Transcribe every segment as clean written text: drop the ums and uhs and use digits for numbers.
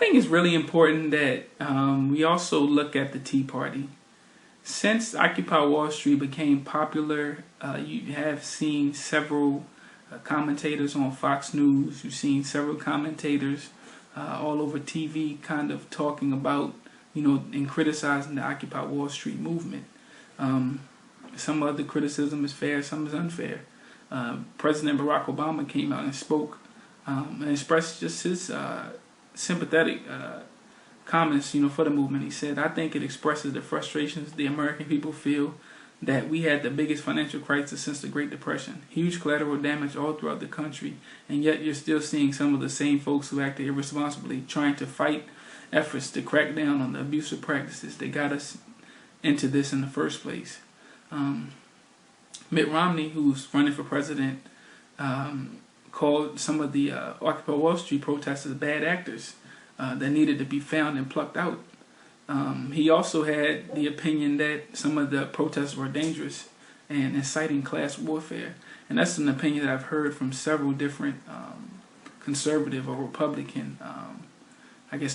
think it's really important that we also look at the Tea Party. Since Occupy Wall Street became popular, you have seen several commentators on Fox News. You've seen several commentators all over TV kind of talking about, and criticizing the Occupy Wall Street movement. Some of the criticism is fair, some is unfair. President Barack Obama came out and spoke and expressed just his sympathetic comments, for the movement. He said, "I think it expresses the frustrations the American people feel that we had the biggest financial crisis since the Great Depression. Huge collateral damage all throughout the country, and yet you're still seeing some of the same folks who acted irresponsibly trying to fight efforts to crack down on the abusive practices that got us into this in the first place." Mitt Romney, who's running for president, called some of the Occupy Wall Street protesters bad actors that needed to be found and plucked out. He also had the opinion that some of the protests were dangerous and inciting class warfare. And that's an opinion that I've heard from several different conservative or Republican,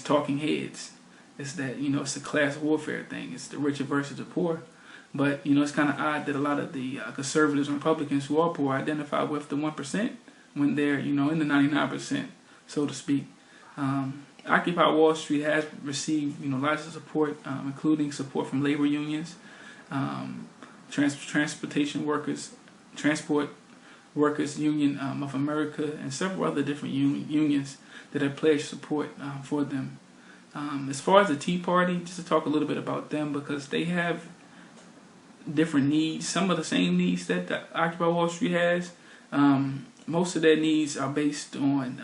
talking heads. Is that, it's a class warfare thing. It's the richer versus the poor. But, it's kind of odd that a lot of the conservatives and Republicans who are poor identify with the 1% when they're, in the 99%, so to speak. Occupy Wall Street has received, lots of support, including support from labor unions, transportation workers, Transport Workers Union of America, and several other different unions that have pledged support for them. As far as the Tea Party, just to talk a little bit about them, because they have different needs, some of the same needs that the Occupy Wall Street has. Most of their needs are based on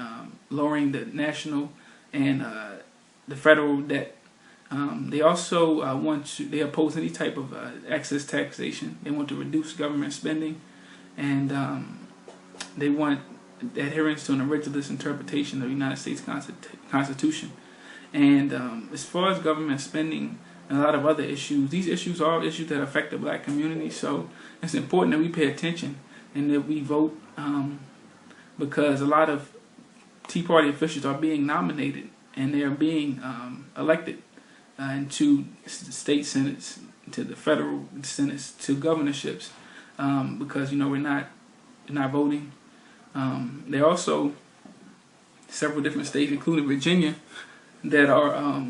lowering the national and the federal debt. They also they oppose any type of excess taxation. They want to reduce government spending, and they want adherence to an originalist interpretation of the United States Constitution. And as far as government spending and a lot of other issues, these issues are all issues that affect the black community. So it's important that we pay attention and that we vote, because a lot of Tea Party officials are being nominated and they are being elected into state senates, to the federal senates, to governorships, because we're not voting. There are also several different states, including Virginia, that are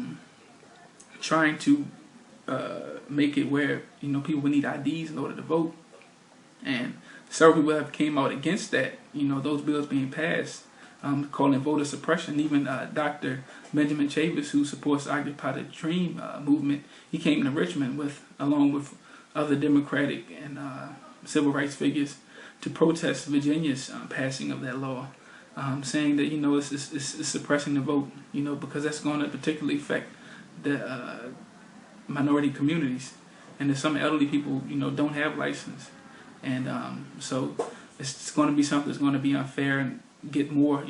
trying to make it where people would need IDs in order to vote, and several people have came out against that. Those bills being passed, calling voter suppression. Even Dr. Benjamin Chavis, who supports the Occupy the Dream movement, he came to Richmond along with other Democratic and civil rights figures to protest Virginia's passing of that law, saying that it's suppressing the vote, because that's going to particularly affect the minority communities, and that some elderly people don't have license, and so it's going to be something that's going to be unfair and get more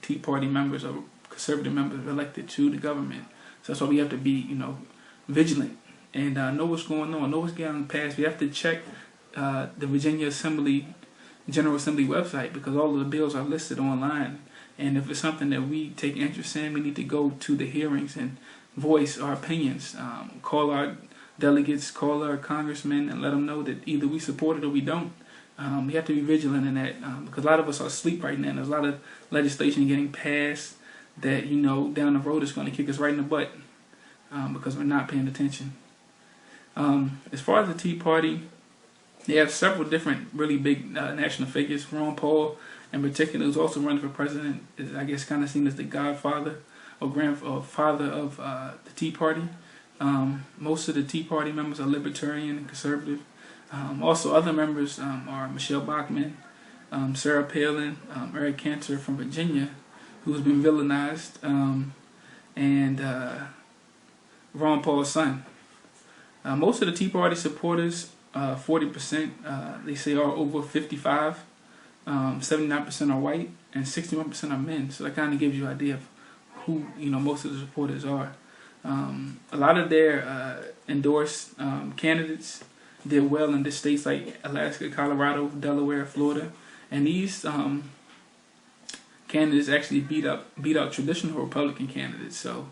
Tea Party members or conservative members elected to the government. So that's why we have to be vigilant and know what's going on, know what's getting passed. We have to check the Virginia General Assembly website, because all of the bills are listed online, and if it's something that we take interest in, we need to go to the hearings and voice our opinions, call our delegates, call our congressmen, and let them know that either we support it or we don't. We have to be vigilant in that, because a lot of us are asleep right now. There's a lot of legislation getting passed that down the road is going to kick us right in the butt, because we're not paying attention. As far as the Tea Party, they have several different really big national figures. Ron Paul, in particular, who's also running for president, is kind of seen as the godfather or father of the Tea Party. Most of the Tea Party members are libertarian and conservative. Also, other members are Michelle Bachmann, Sarah Palin, Eric Cantor from Virginia, who's been villainized, and Ron Paul's son. Most of the Tea Party supporters, 40%, they say, are over 55. 79% are white, and 61% are men. So that kind of gives you an idea of who most of the supporters are. A lot of their endorsed candidates did well in the states like Alaska, Colorado, Delaware, Florida, and these candidates actually beat out traditional Republican candidates. So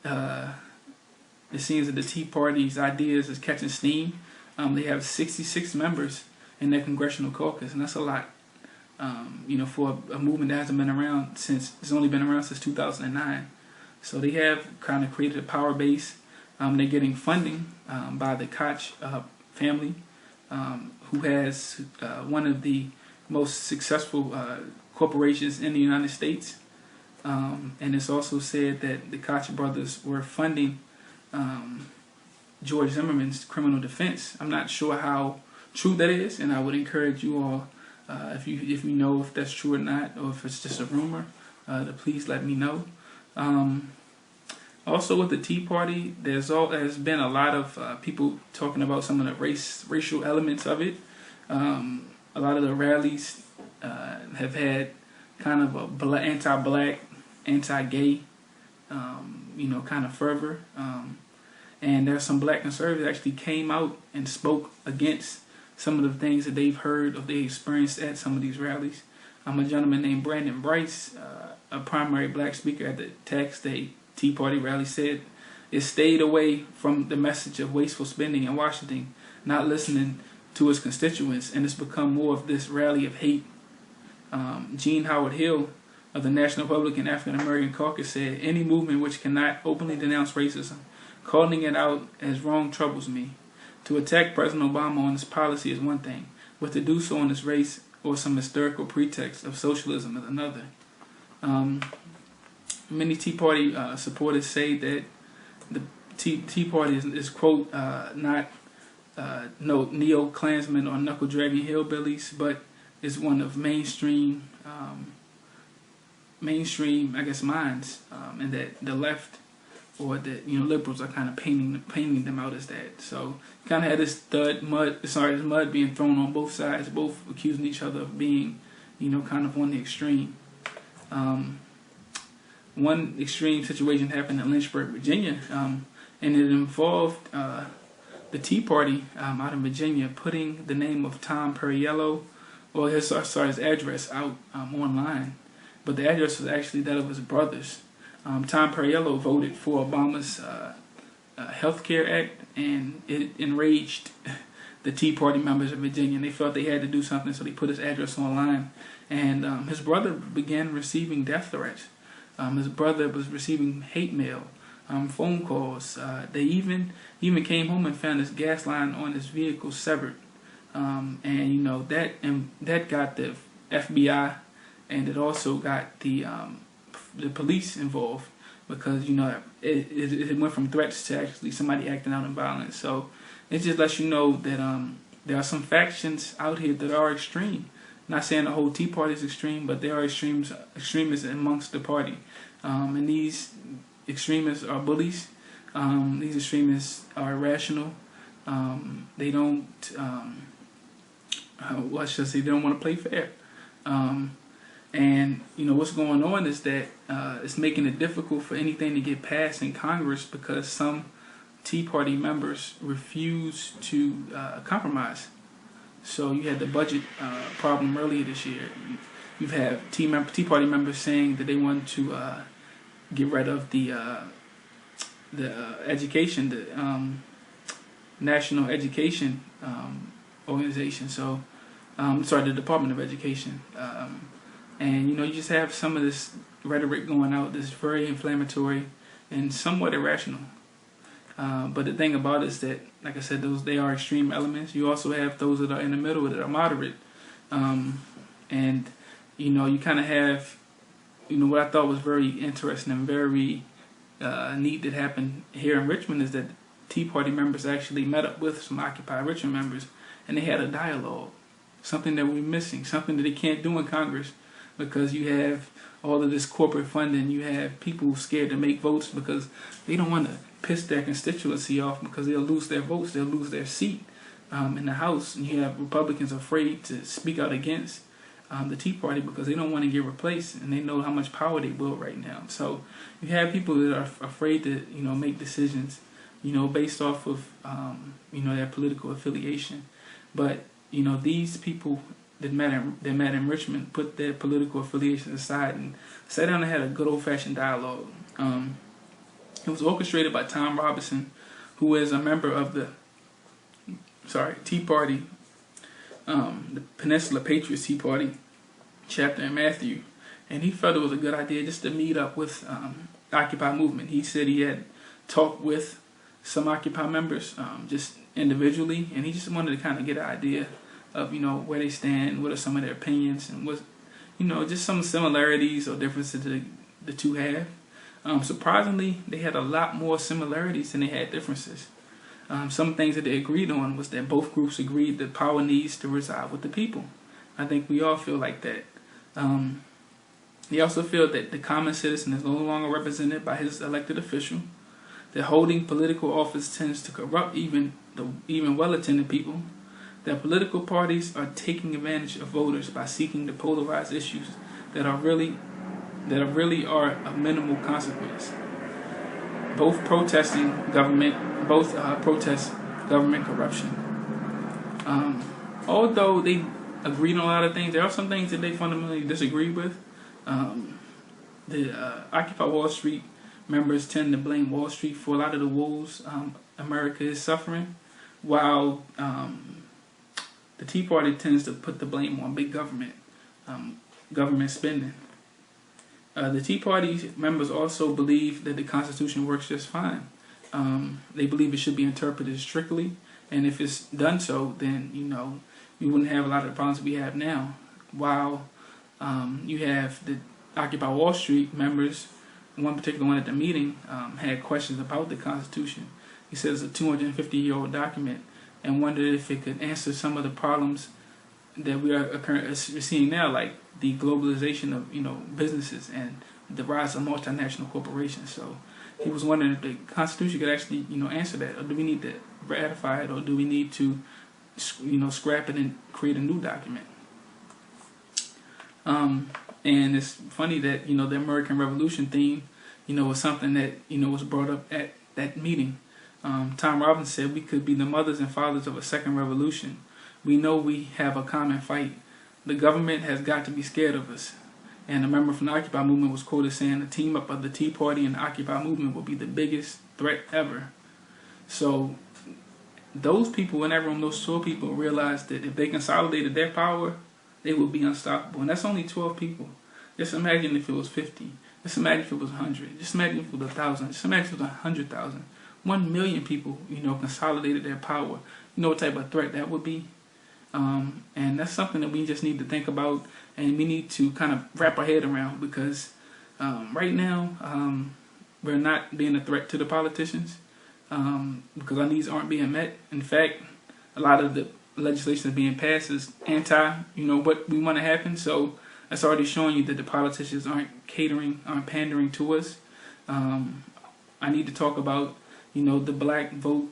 it seems that the Tea Party's ideas is catching steam. They have 66 members in their congressional caucus, and that's a lot. For a movement that hasn't been around it's only been around since 2009. So they have kind of created a power base. They're getting funding by the Koch family, who has one of the most successful corporations in the United States. And it's also said that the Koch brothers were funding George Zimmerman's criminal defense. I'm not sure how true that is, and I would encourage you all, if you know if that's true or not, or if it's just a rumor, to please let me know. Also with the Tea Party, there's been a lot of people talking about some of the racial elements of it. A lot of the rallies have had kind of a anti-black, anti-gay, kind of fervor. And there's some black conservatives that actually came out and spoke against some of the things that they've heard or they experienced at some of these rallies. A gentleman named Brandon Bryce, a primary black speaker at the Tax Day Tea Party rally, said it stayed away from the message of wasteful spending in Washington, not listening to his constituents, and it's become more of this rally of hate. Gene Howard Hill of the National Republican African American Caucus said, any movement which cannot openly denounce racism, calling it out as wrong, troubles me. To attack President Obama on his policy is one thing, but to do so on his race or some historical pretext of socialism is another. Many Tea Party supporters say that the Tea Party is quote, not no neo-Klansmen or knuckle-dragging hillbillies, but is one of mainstream, I guess, minds, and that the left or that liberals are kind of painting them out as that. So kind of had this mud being thrown on both sides, both accusing each other of being, kind of on the extreme. One extreme situation happened in Lynchburg, Virginia, and it involved the Tea Party out in Virginia putting the name of Tom Perriello, or his address out online, but the address was actually that of his brothers. Tom Perriello voted for Obama's Health Care Act, and it enraged the Tea Party members of Virginia, and they felt they had to do something, so they put his address online. And his brother began receiving death threats. His brother was receiving hate mail, phone calls. They even came home and found his gas line on his vehicle severed. And that got the FBI, and it also got the police involved, because it went from threats to actually somebody acting out in violence. So it just lets you know that there are some factions out here that are extreme. Not saying the whole Tea Party is extreme, but there are extremists amongst the party, and these extremists are bullies. These extremists are irrational. They don't, they don't want to play fair. And what's going on is that it's making it difficult for anything to get passed in Congress, because some Tea Party members refuse to compromise. So you had the budget problem earlier this year. You've had Tea Party members saying that they want to get rid of the education, the National Education Organization. So, the Department of Education. And you just have some of this rhetoric going out that's very inflammatory and somewhat irrational. But the thing about it is that, like I said, they are extreme elements. You also have those that are in the middle, that are moderate. And you kind of have, what I thought was very interesting and very neat that happened here in Richmond is that Tea Party members actually met up with some Occupy Richmond members, and they had a dialogue, something that we're missing, something that they can't do in Congress, because you have all of this corporate funding. You have people scared to make votes because they don't want to piss their constituency off, because they'll lose their votes, they'll lose their seat in the House. And you have Republicans afraid to speak out against the Tea Party because they don't want to get replaced, and they know how much power they will right now. So you have people that are afraid to make decisions based off of their political affiliation. But these people that met in Richmond put their political affiliations aside and sat down and had a good old-fashioned dialogue. It was orchestrated by Tom Robinson, who is a member of the Tea Party, the Peninsula Patriots Tea Party chapter in Matthew, and he felt it was a good idea just to meet up with the Occupy movement. He said he had talked with some Occupy members just individually, and he just wanted to kind of get an idea of, where they stand, what are some of their opinions, and what, just some similarities or differences that the two have. Surprisingly, they had a lot more similarities than they had differences. Some things that they agreed on was that both groups agreed that power needs to reside with the people. I think we all feel like that. They also feel that the common citizen is no longer represented by his elected official, that holding political office tends to corrupt even well-attended people, that political parties are taking advantage of voters by seeking to polarize issues that really are of minimal consequence. Both protest government corruption. Although they agreed on a lot of things, there are some things that they fundamentally disagree with. The Occupy Wall Street members tend to blame Wall Street for a lot of the woes America is suffering, while the Tea Party tends to put the blame on big government, government spending. The Tea Party members also believe that the Constitution works just fine. They believe it should be interpreted strictly, and if it's done so, then we wouldn't have a lot of the problems we have now. While you have the Occupy Wall Street members, one particular one at the meeting had questions about the Constitution. He says it's a 250-year-old document and wondered if it could answer some of the problems that we are currently seeing now, like the globalization of businesses and the rise of multinational corporations. So he was wondering if the Constitution could actually answer that, or do we need to ratify it, or do we need to scrap it and create a new document? And it's funny that the American Revolution theme was something that was brought up at that meeting. Tom Robbins said we could be the mothers and fathers of a second revolution. We know we have a common fight. The government has got to be scared of us. And a member from the Occupy movement was quoted saying the team up of the Tea Party and the Occupy movement will be the biggest threat ever. So those people in that room, those 12 people, realized that if they consolidated their power, they would be unstoppable. And that's only 12 people. Just imagine if it was 50. Just imagine if it was 100. Just imagine if it was 1,000. Just imagine if it was 100,000. 1 million people, consolidated their power. You know what type of threat that would be? And that's something that we just need to think about, and we need to kind of wrap our head around, because right now we're not being a threat to the politicians because our needs aren't being met. In fact, a lot of the legislation that's being passed is anti, what we want to happen. So that's already showing you that the politicians aren't pandering to us. I need to talk about, the black vote,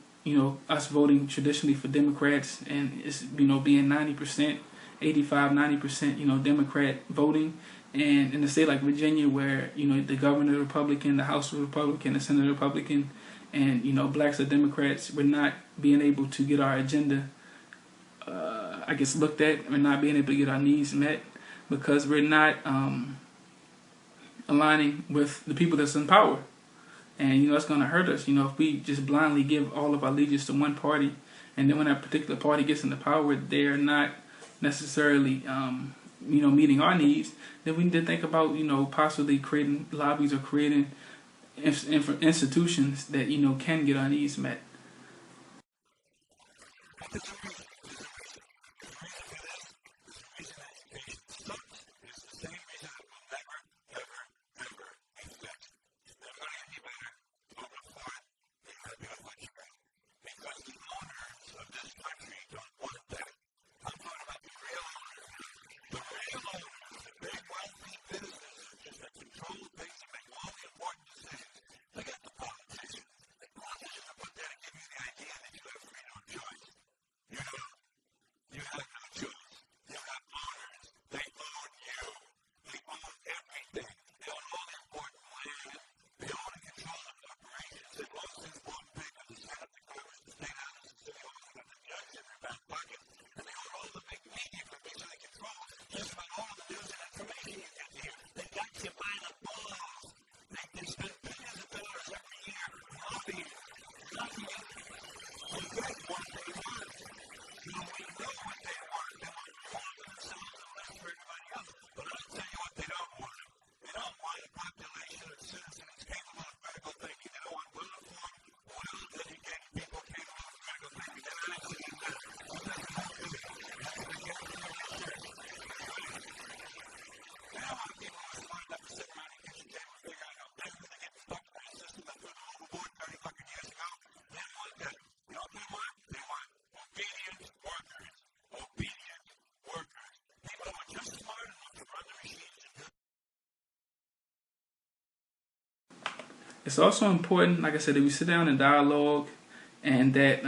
us voting traditionally for Democrats, and it's, being 90%, 85-90%, Democrat voting. And in a state like Virginia, where, the governor is Republican, the House is Republican, the Senate is Republican, and, blacks are Democrats, we're not being able to get our agenda, looked at. We're not being able to get our needs met because we're not aligning with the people that's in power. And, it's going to hurt us, if we just blindly give all of our allegiance to one party, and then when that particular party gets into power, they're not necessarily, meeting our needs, then we need to think about, possibly creating lobbies or creating institutions that, can get our needs met. It's also important, like I said, that we sit down and dialogue, and that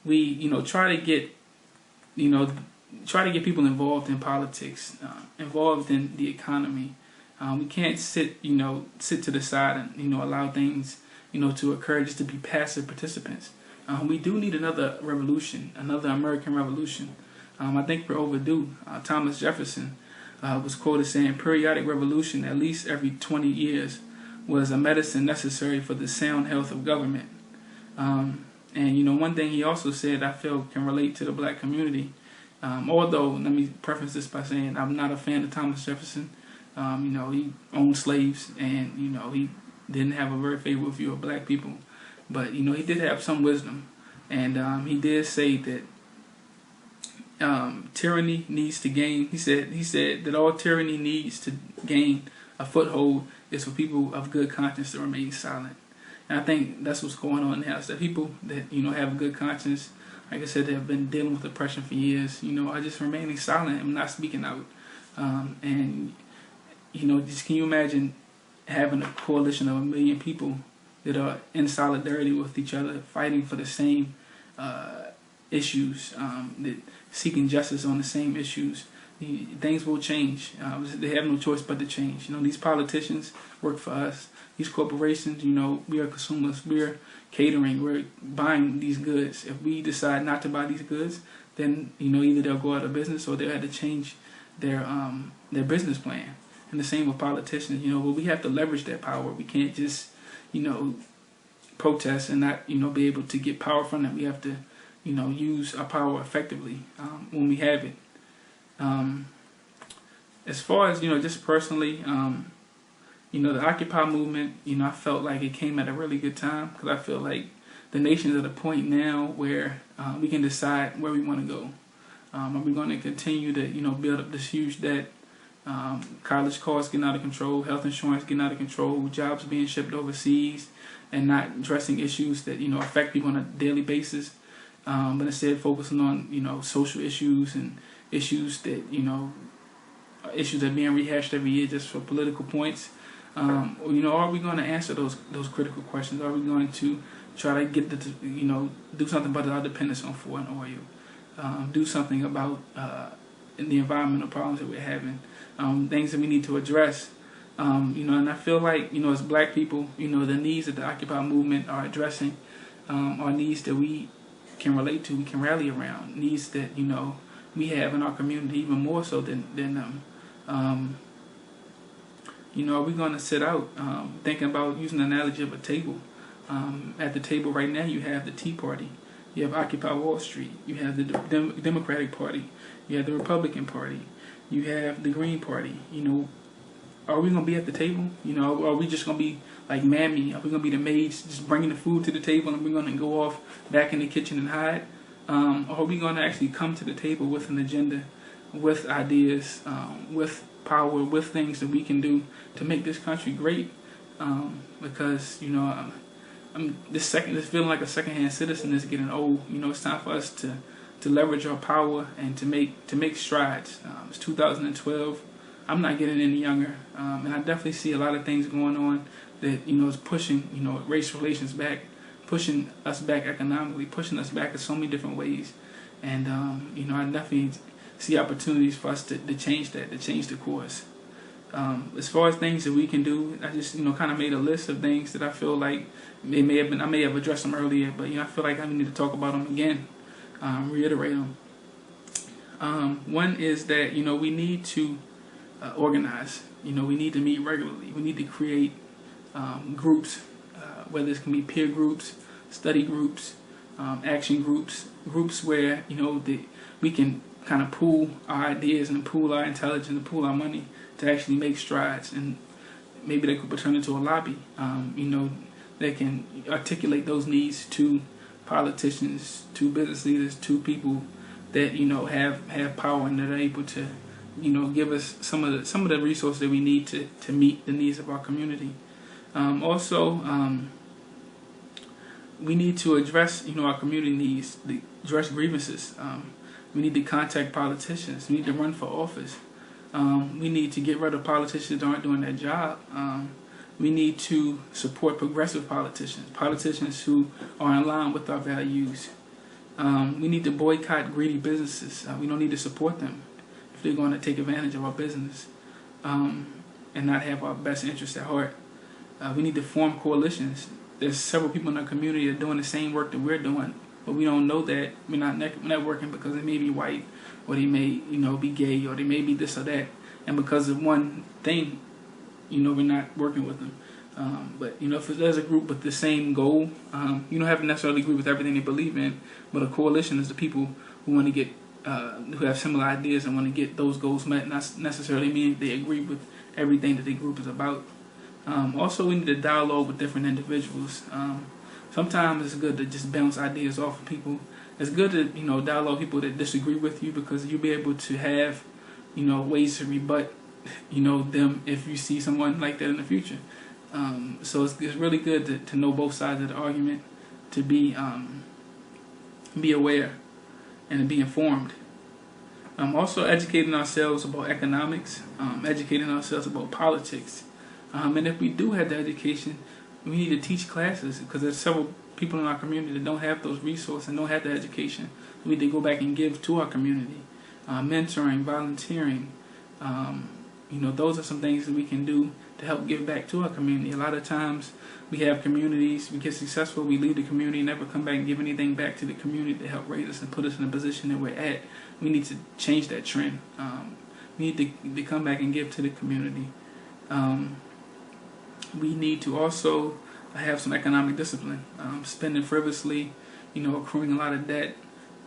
we, try to get, people involved in politics, involved in the economy. We can't sit to the side and, allow things, to occur just to be passive participants. We do need another revolution, another American revolution. I think we're overdue. Thomas Jefferson was quoted saying, "Periodic revolution, at least every 20 years, was a medicine necessary for the sound health of government." And one thing he also said I feel can relate to the black community. Although, let me preface this by saying I'm not a fan of Thomas Jefferson. He owned slaves, and he didn't have a very favorable view of black people. But he did have some wisdom, and he did say that tyranny needs to gain. He said that all tyranny needs to gain a foothold is for people of good conscience to remain silent. And I think that's what's going on now. Is that people that have a good conscience, like I said, they have been dealing with oppression for years, are just remaining silent and not speaking out. And just can you imagine having a coalition of 1 million people that are in solidarity with each other, fighting for the same issues, that seeking justice on the same issues? Things will change. They have no choice but to change. These politicians work for us. These corporations, we are consumers. We're catering. We're buying these goods. If we decide not to buy these goods, then either they'll go out of business or they'll have to change their business plan. And the same with politicians. But we have to leverage that power. We can't just protest and not be able to get power from them. We have to use our power effectively when we have it. As far as just personally, the Occupy movement, I felt like it came at a really good time, because I feel like the nation's at a point now where we can decide where we want to go. Are we going to continue to build up this huge debt? College costs getting out of control, health insurance getting out of control, jobs being shipped overseas, and not addressing issues that affect people on a daily basis, but instead focusing on social issues and issues that issues that are being rehashed every year just for political points. Are we going to answer those critical questions? Are we going to try to get do something about our dependence on foreign oil? Do something about the environmental problems that we're having? Things that we need to address. And I feel like as black people, the needs that the Occupy movement are addressing are needs that we can relate to, we can rally around, needs that we have in our community even more so than them. Are we going to sit out thinking about using the analogy of a table? At the table right now, you have the Tea Party, you have Occupy Wall Street, you have the Democratic Party, you have the Republican Party, you have the Green Party. Are we going to be at the table? Are we just going to be like Mammy? Are we going to be the maids just bringing the food to the table and we're going to go off back in the kitchen and hide? Or are we going to actually come to the table with an agenda, with ideas, with power, with things that we can do to make this country great? Because I'm this feeling like a secondhand citizen is getting old. It's time for us to leverage our power and to make strides. It's 2012. I'm not getting any younger, and I definitely see a lot of things going on that is pushing race relations back, pushing us back economically, pushing us back in so many different ways. And I definitely see opportunities for us to change that, to change the course. As far as things that we can do, I just kind of made a list of things that I feel like I may have addressed them earlier, but I feel like I need to talk about them again, reiterate them. One is that we need to organize. We need to meet regularly. We need to create groups, whether it can be peer groups, study groups, action groups, groups where we can kind of pool our ideas and pool our intelligence and pool our money to actually make strides. And maybe they could turn into a lobby. That can articulate those needs to politicians, to business leaders, to people that have power and that are able to give us some of the resources that we need to meet the needs of our community. Also, we need to address our community needs, address grievances. We need to contact politicians. We need to run for office. We need to get rid of politicians that aren't doing their job. We need to support progressive politicians who are in line with our values. We need to boycott greedy businesses. We don't need to support them if they're going to take advantage of our business and not have our best interests at heart. We need to form coalitions. There's several people in our community that are doing the same work that we're doing, but we don't know that. We're not networking because they may be white, or they may, be gay, or they may be this or that. And because of one thing, we're not working with them. But if there's a group with the same goal, you don't have to necessarily agree with everything they believe in, but a coalition is the people who want to get, who have similar ideas and want to get those goals met, not necessarily mean they agree with everything that the group is about. Also, we need to dialogue with different individuals. Sometimes it's good to just bounce ideas off of people. It's good to, dialogue with people that disagree with you, because you'll be able to have, ways to rebut, them if you see someone like that in the future. So it's really good to know both sides of the argument, to be aware and to be informed. Also educating ourselves about economics, educating ourselves about politics. And if we do have the education, we need to teach classes, because there's several people in our community that don't have those resources and don't have the education. We need to go back and give to our community. Mentoring, volunteering, those are some things that we can do to help give back to our community. A lot of times we have communities, we get successful, we leave the community, never come back and give anything back to the community to help raise us and put us in the position that we're at. We need to change that trend. We need to come back and give to the community. We need to also have some economic discipline. Spending frivolously, accruing a lot of debt,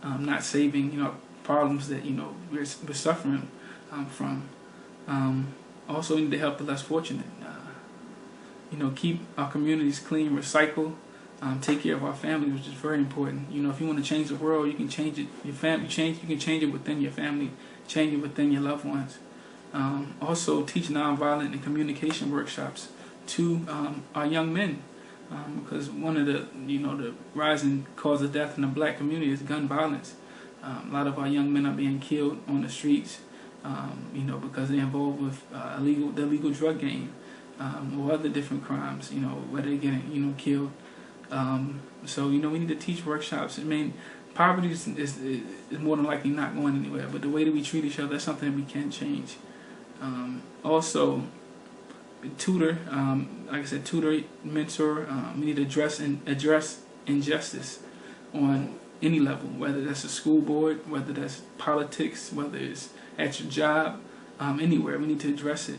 not saving, problems that, we're suffering from. Also, we need to help the less fortunate. Keep our communities clean, recycle, take care of our families, which is very important. If you want to change the world, you can change it. You can change it within your family, change it within your loved ones. Also, teach nonviolent and communication workshops to our young men, because one of the the rising cause of death in the black community is gun violence. A lot of our young men are being killed on the streets, because they're involved with the illegal drug game, or other different crimes, where they're getting, killed. So, we need to teach workshops. I mean, poverty is more than likely not going anywhere, but the way that we treat each other, that's something that we can change. Also, tutor, like I said, mentor. We need to address injustice on any level, whether that's a school board, whether that's politics, whether it's at your job, anywhere. We need to address it.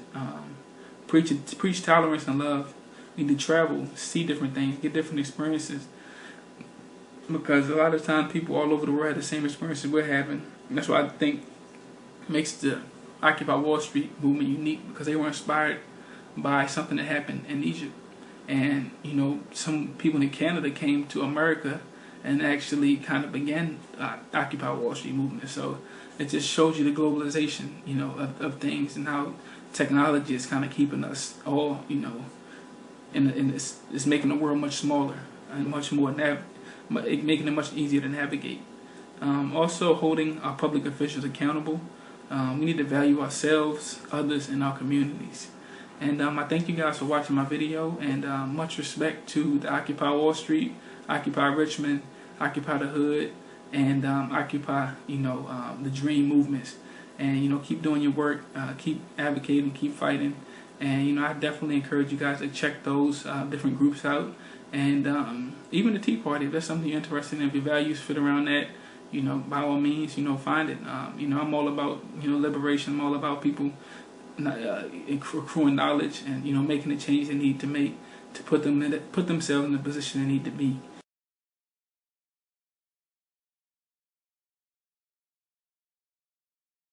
Preach tolerance and love. We need to travel, see different things, get different experiences, because a lot of times people all over the world have the same experiences we're having. And that's why I think makes the Occupy Wall Street movement unique, because they were inspired by something that happened in Egypt. And, some people in Canada came to America and actually kind of began Occupy Wall Street movement. So it just shows you the globalization, of things, and how technology is kind of keeping us all, it's making the world much smaller and much more, making it much easier to navigate. Also, holding our public officials accountable. We need to value ourselves, others, and our communities. And I thank you guys for watching my video, and much respect to the Occupy Wall Street, Occupy Richmond, Occupy the Hood, and Occupy, the Dream movements. And, keep doing your work, keep advocating, keep fighting. And, I definitely encourage you guys to check those different groups out. And even the Tea Party, if that's something you're interested in, if your values fit around that, by all means, find it. I'm all about, liberation. I'm all about people accruing knowledge and, making the change they need to make to put themselves in the position they need to be.